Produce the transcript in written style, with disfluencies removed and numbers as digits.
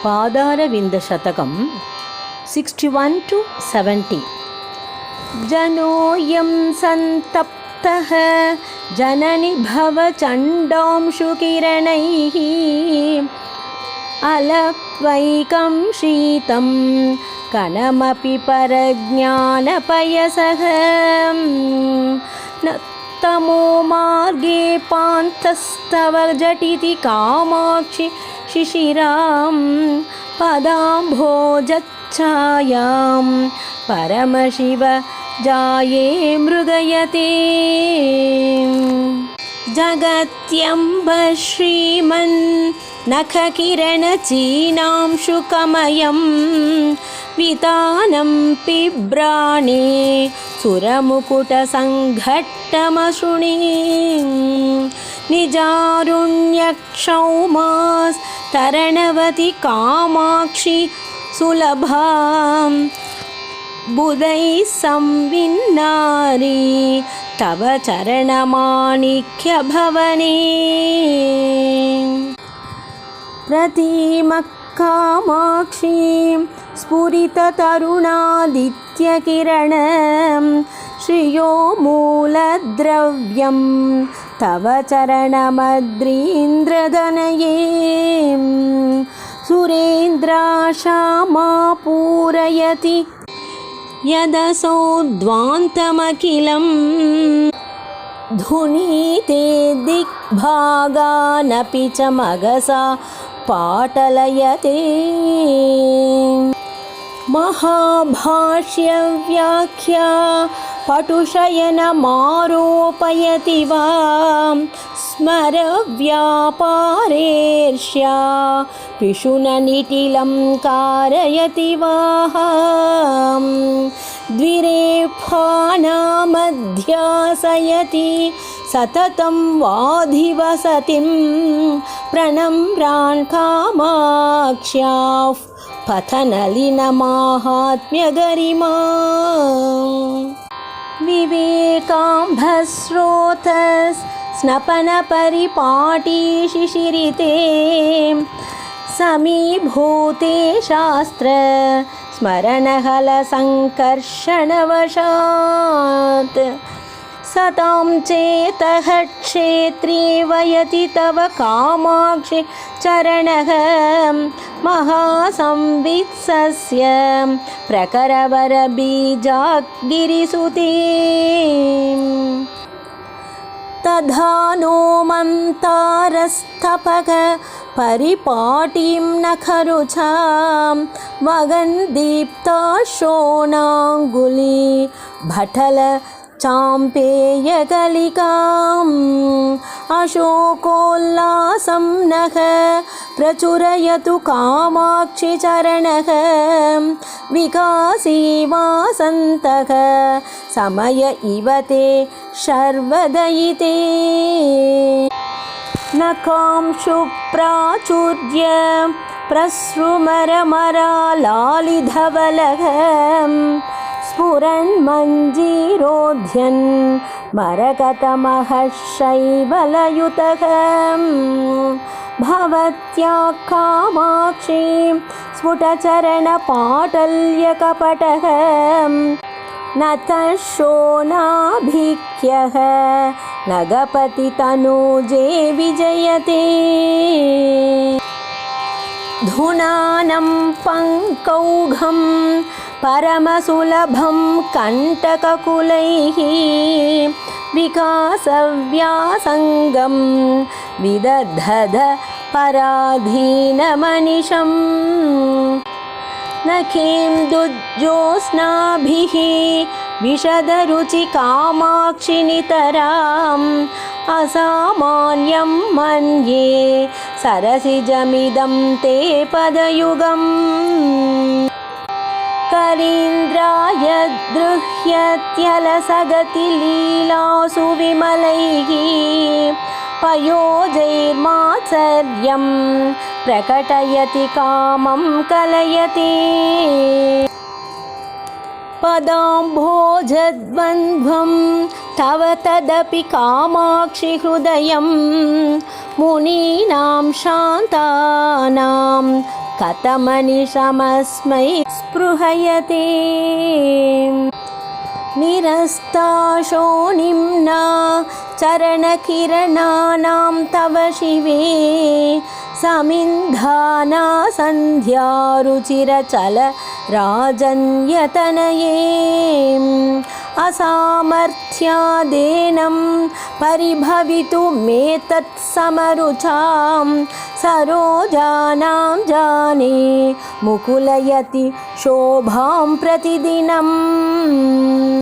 पादारविन्दशतकं 61-70। जनोऽयं सन्तप्तः जननि भवचण्डांशुकिरणैः अलप्वैकं शीतं कणमपि परज्ञानपयसः न तमो मार्गे पान्थस्तव झटिति कामाक्षि शिशिरां पदाम्भोजच्छायां परमशिव जाये मृगयते जगत्यम्ब श्रीमन् नखकिरणचीनांशुकमयं वितानं पिब्राणि सुरमुकुटसङ्घट्टमशृणि निजारुण्यक्षौमास्तरणवति कामाक्षि सुलभां बुधैः संविन्नारी तव चरणमाणिक्यभवने प्रतीमः कामाक्षीं स्फुरिततरुणादित्यकिरणं श्रियो मूलद्रव्यं तव चरणमद्रीन्द्रदनये सुरेन्द्राशामापूरयति यदसौ ध्वान्तमखिलं धुनीते दिग्भागानपि च मगसा पाटलयते महाभाष्यव्याख्या पटुशयनमारोपयति वा स्मरव्यापारेर्ष्या पिशुननिटिलं कारयति वा द्विरेफानामध्यासयति सततं वाधिवसतिं प्रणम्रान् कामाक्ष्याः पथनलिनमाहात्म्यगरिमा विवेकाम्भस्रोतस्नपनपरिपाटी शिशिरिते समीभूते शास्त्र स्मरणहलसङ्कर्षणवशात् सतां चेतः क्षेत्री वयति तव कामाक्षि चरणः महासंवित्सस्य प्रकरवरबीजागिरिसुते तथा नो मन्तारस्थपक परिपाटीं नखरुचां वगन्दीप्ता शोणाङ्गुली भटल चाम्पेयकलिकाम् अशोकोल्लासं नः प्रचुरयतु कामाक्षि चरणः विकासी वासन्तः समय इव ते शर्वदयिते नकांशुप्राचुर्य प्रसृमरमरालालिधवलः स्फुरन्मञ्जीरोध्यन् मरकतमः शैवलयुतः भवत्या कामाक्षीं स्फुटचरणपाटल्यकपटः नतः शोणाभिख्यः नगपतितनूजे विजयते धुनानं पङ्कौघं परमसुलभं कण्टककुलैः विकासव्यासङ्गं विदधद पराधीनमनिशम् नखेन्दुज्योत्स्नाभिः विशदरुचि कामाक्षि नितराम् असामान्यं मन्ये सरसिजमिदं ते पदयुगम् करीन्द्राय दृह्यत्यलसगतिलीलासु विमलैः पयोजैर्मात्सर्यं प्रकटयति कामं कलयति पदाम्भोजद्वन्द्वं तव तदपि कामाक्षि हृदयं मुनीनां शान्तानां कथमनिशमस्मै स्पृहयते निरस्ताशो निम्ना चरणकिरणानां तव शिवे समिन्धाना सन्ध्यारुचिरचल राजन्यतनये असामर्थ्यादेनं परिभवितुमेतत्समरुचां सरोजानां जाने मुकुलयति शोभां प्रतिदिनम्।